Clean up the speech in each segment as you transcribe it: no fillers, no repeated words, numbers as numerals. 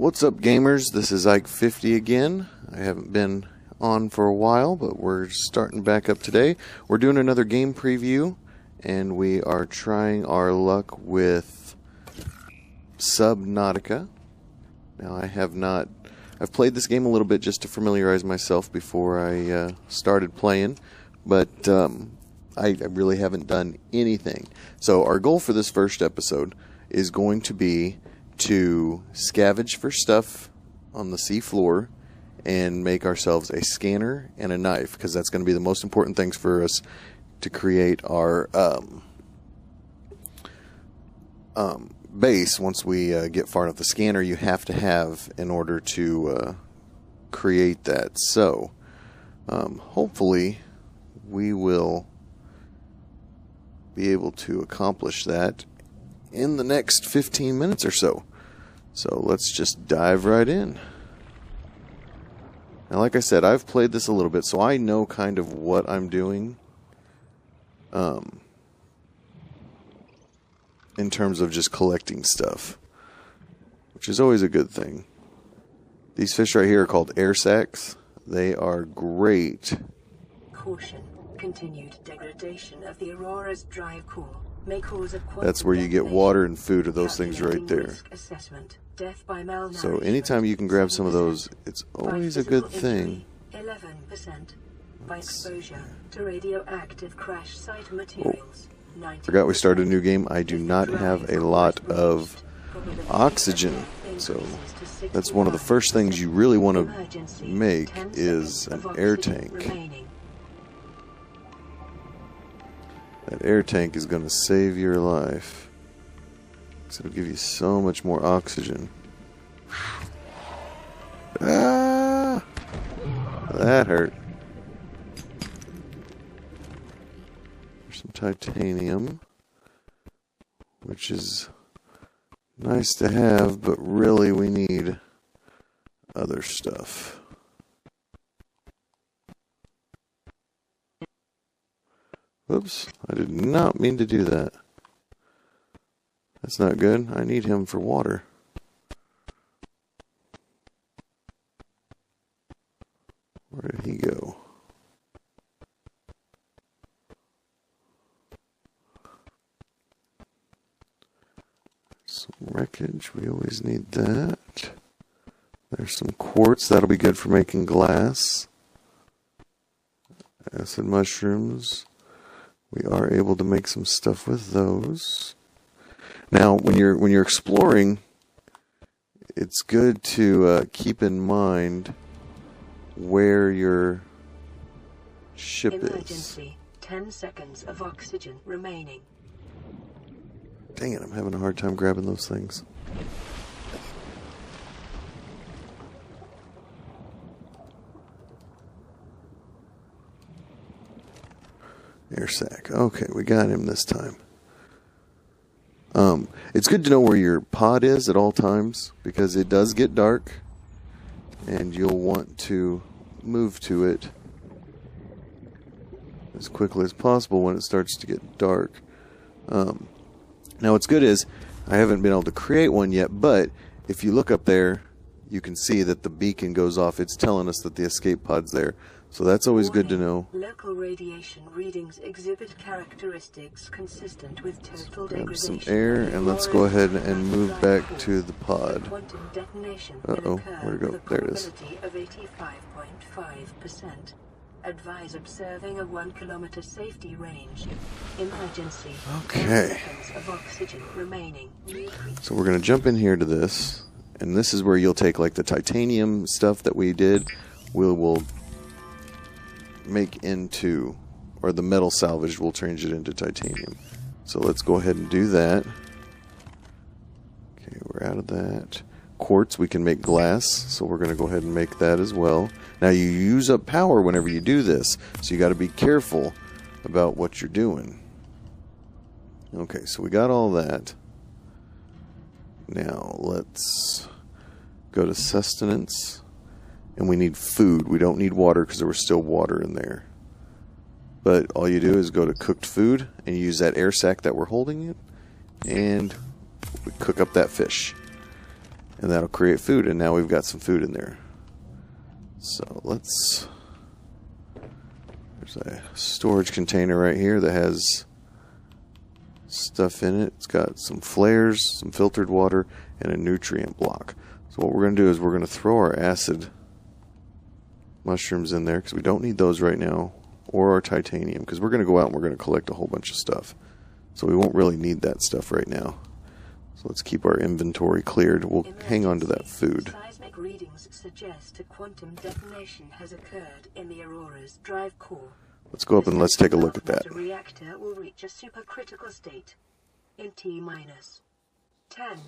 What's up, gamers? This is Ike50 again. I haven't been on for a while, but we're starting back up today. We're doing another game preview, and we are trying our luck with Subnautica. Now, I've played this game a little bit just to familiarize myself before I started playing, but I really haven't done anything. So our goal for this first episode is going to be to scavenge for stuff on the sea floor and make ourselves a scanner and a knife, because that's going to be the most important things for us to create our base. Once we get far enough, the scanner you have to have in order to create that. So hopefully we will be able to accomplish that in the next 15 minutes or so. So let's just dive right in. Now, like I said, I've played this a little bit, so I know kind of what I'm doing in terms of just collecting stuff, which is always a good thing. These fish right here are called air sacs. They are great. Caution. Continued degradation of the Aurora's drive core may cause a That's where you get water and food, of those things right there. Death by malnourishment. So anytime you can grab some of those, it's always a good thing. 11% by exposure to radioactive crash site materials. Forgot we started a new game. I do not have a lot of oxygen, so that's one of the first things you really want to make is an air tank. That air tank is going to save your life. It'll give you so much more oxygen. Ah! That hurt. There's some titanium, which is nice to have, but really we need other stuff. Oops, I did not mean to do that. That's not good. I need him for water. Where did he go? Some wreckage. We always need that. There's some quartz. That'll be good for making glass. Acid mushrooms. We are able to make some stuff with those. Now, when you're exploring, it's good to keep in mind where your ship Emergency. 10 seconds of oxygen remaining. Dang it, I'm having a hard time grabbing those things. Air sac. Okay, we got him this time. It's good to know where your pod is at all times, because it does get dark and you'll want to move to it as quickly as possible when it starts to get dark. Now what's good is I haven't been able to create one yet, but if you look up there you can see that the beacon goes off. It's telling us that the escape pod's there. So that's always good to know. Local radiation readings exhibit characteristics consistent with total Grab some degradation. air and let's go ahead and move back to the pod. Uh-oh, where'd it go? There it is. Of 85.5%. Advise observing a 1 kilometer safety range. Emergency. Okay. 10 seconds of oxygen remaining. So we're going to jump in here to this, and this is where you'll take like the titanium stuff that we did. We'll make into, or the metal salvage, we'll change it into titanium. So let's go ahead and do that. Okay, we're out of that. Quartz, we can make glass, so we're going to go ahead and make that as well. Now you use up power whenever you do this, so you got to be careful about what you're doing. Okay, so we got all that. Now let's go to sustenance. And we need food. We don't need water because there was still water in there. But all you do is go to cooked food and you use that air sac that we're holding it, and we cook up that fish. and that'll create food, and now we've got some food in there. So let's, there's a storage container right here that has stuff in it. It's got some flares, some filtered water, and a nutrient block. So what we're going to do is we're going to throw our acid mushrooms in there, because we don't need those right now, or our titanium, because we're going to go out and we're going to collect a whole bunch of stuff. So we won't really need that stuff right now. So let's keep our inventory cleared. We'll hang on to that food. Seismic readings suggest a quantum detonation has occurred in the Aurora's drive core. Let's go up and let's take a look at that. The reactor will reach a supercritical state in T-minus 10,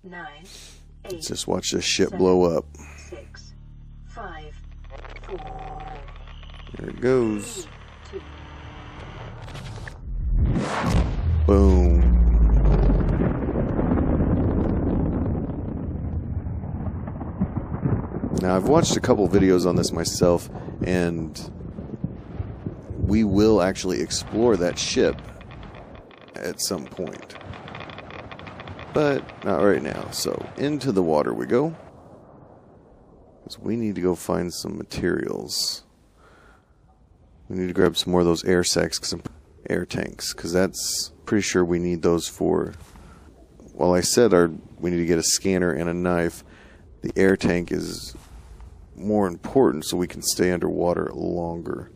9, 8. Let's just watch this ship blow up. 6, 5, 4. There it goes. 3, 2. Boom. Now, I've watched a couple videos on this myself, and we will actually explore that ship at some point. But not right now. So, into the water we go. Because we need to go find some materials. We need to grab some more of those air sacs, some air tanks, because that's pretty sure we need those for. While I said we need to get a scanner and a knife, the air tank is more important so we can stay underwater longer.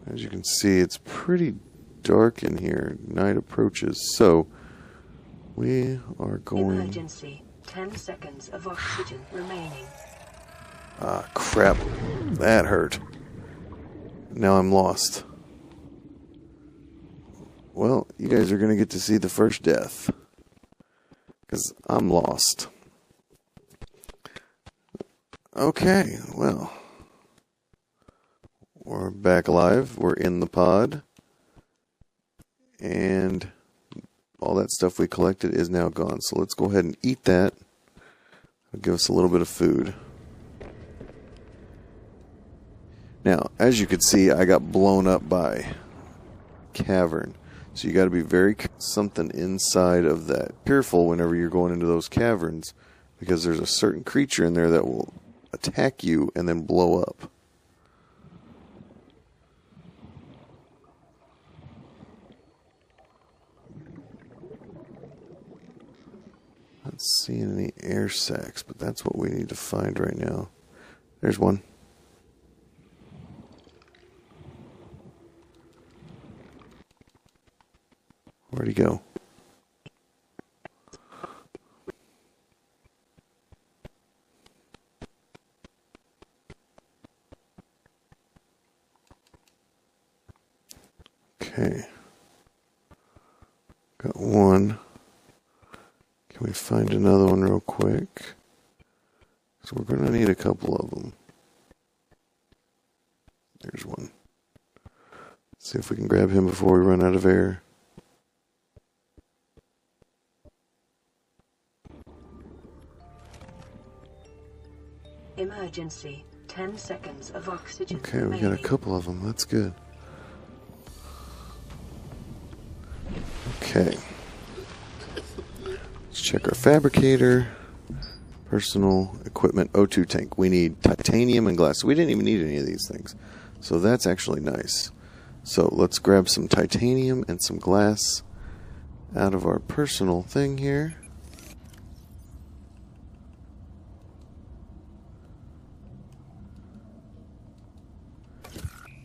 As you can see, it's pretty dark in here. Night approaches, so we are going. Emergency. 10 seconds of oxygen remaining. Ah, crap. That hurt. Now I'm lost. Well, you guys are going to get to see the first death. Because I'm lost. Okay, well. We're back alive. We're in the pod. And all that stuff we collected is now gone. So let's go ahead and eat that. It'll give us a little bit of food. Now, as you can see, I got blown up by cavern. So you got to be very something inside of that. Careful whenever you're going into those caverns, because there's a certain creature in there that will attack you and then blow up. Not seeing any air sacs, but that's what we need to find right now. There's one. Where'd he go? Okay. Got one. Can we find another one real quick? So we're going to need a couple of them. There's one. Let's see if we can grab him before we run out of air. Emergency. 10 seconds of oxygen. Okay, we got a couple of them. That's good. Okay. Let's check our fabricator. Personal equipment O2 tank. We need titanium and glass. So we didn't even need any of these things. So that's actually nice. So let's grab some titanium and some glass out of our personal thing here.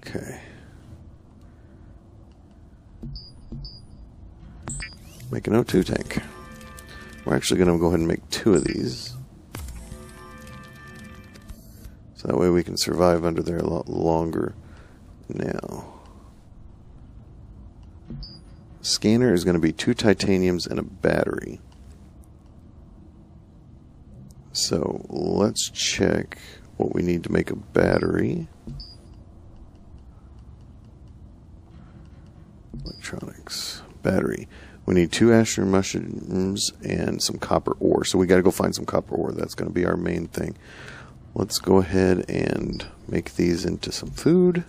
Okay. Make an O2 tank. We're actually going to go ahead and make 2 of these. So that way we can survive under there a lot longer. Now, scanner is going to be 2 titaniums and a battery. So let's check what we need to make a battery. Electronics. Battery. We need 2 astral mushrooms and some copper ore. So we got to go find some copper ore. That's going to be our main thing. Let's go ahead and make these into some food.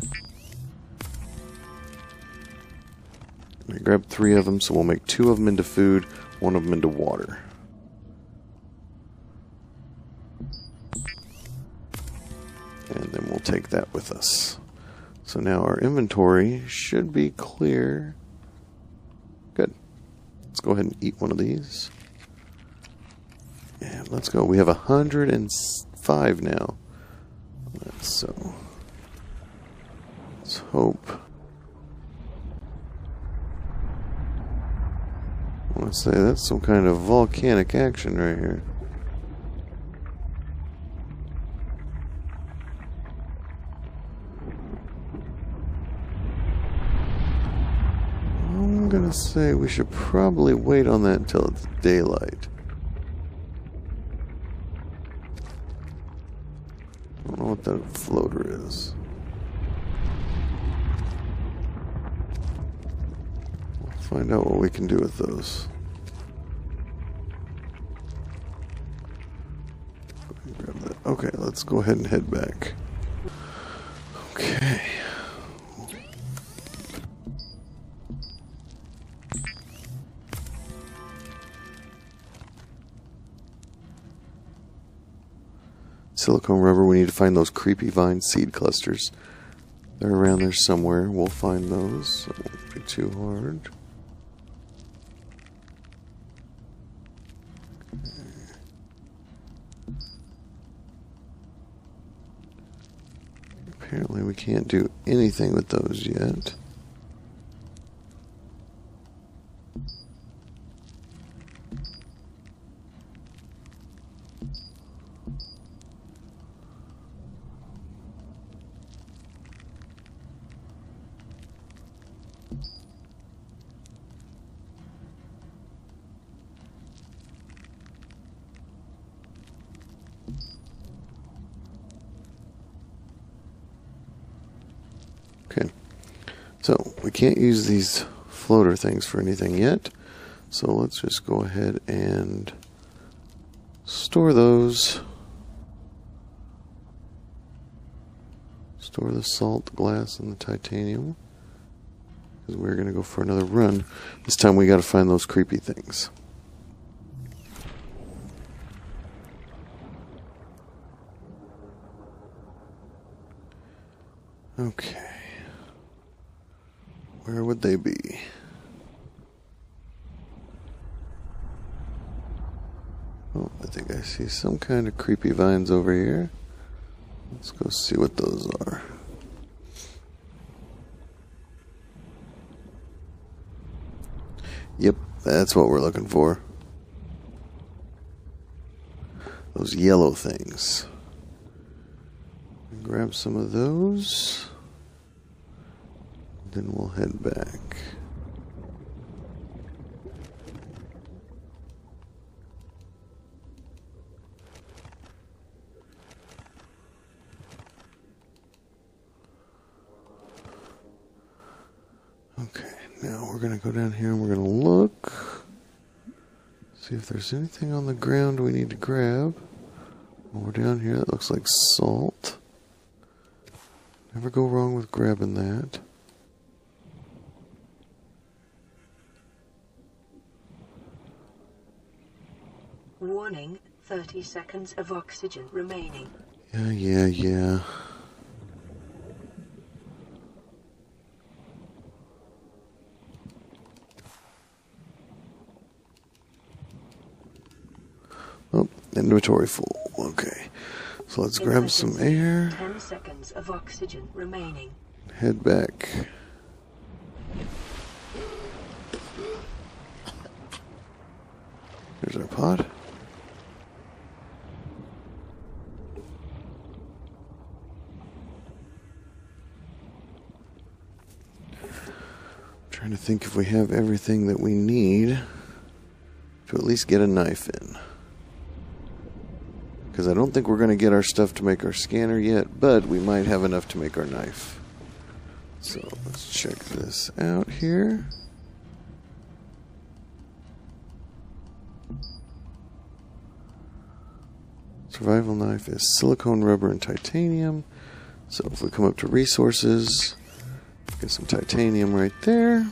I grabbed 3 of them, so we'll make 2 of them into food, 1 of them into water. And then we'll take that with us. So now our inventory should be clear. Good. Let's go ahead and eat one of these. And let's go. We have 105 now. So let's hope. I want to say that's some kind of volcanic action right here. I'm gonna say we should probably wait on that until it's daylight. I don't know what that floater is. We'll find out what we can do with those. Grab that. Okay, let's go ahead and head back. Okay. Silicone rubber, we need to find those creepy vine seed clusters. They're around there somewhere. We'll find those. It won't be too hard. Apparently we can't do anything with those yet. Okay, so we can't use these floater things for anything yet, so let's just go ahead and store those. Store the salt, glass, and the titanium, because we're going to go for another run. This time we got to find those creepy things. Okay. Where would they be? Oh, I think I see some kind of creepy vines over here. Let's go see what those are. Yep, that's what we're looking for. Those yellow things. Grab some of those. Then we'll head back. Okay, now we're going to go down here and we're going to look. See if there's anything on the ground we need to grab. More down here, that looks like salt. Never go wrong with grabbing that. Warning, 30 seconds of oxygen remaining. Yeah. Oh, inventory full. Okay. So let's grab some air. 10 seconds of oxygen remaining. Head back. There's our pod. Trying to think if we have everything that we need to at least get a knife in. Because I don't think we're going to get our stuff to make our scanner yet, but we might have enough to make our knife. So let's check this out here. Survival knife is silicone, rubber, and titanium. So if we come up to resources, get some titanium right there.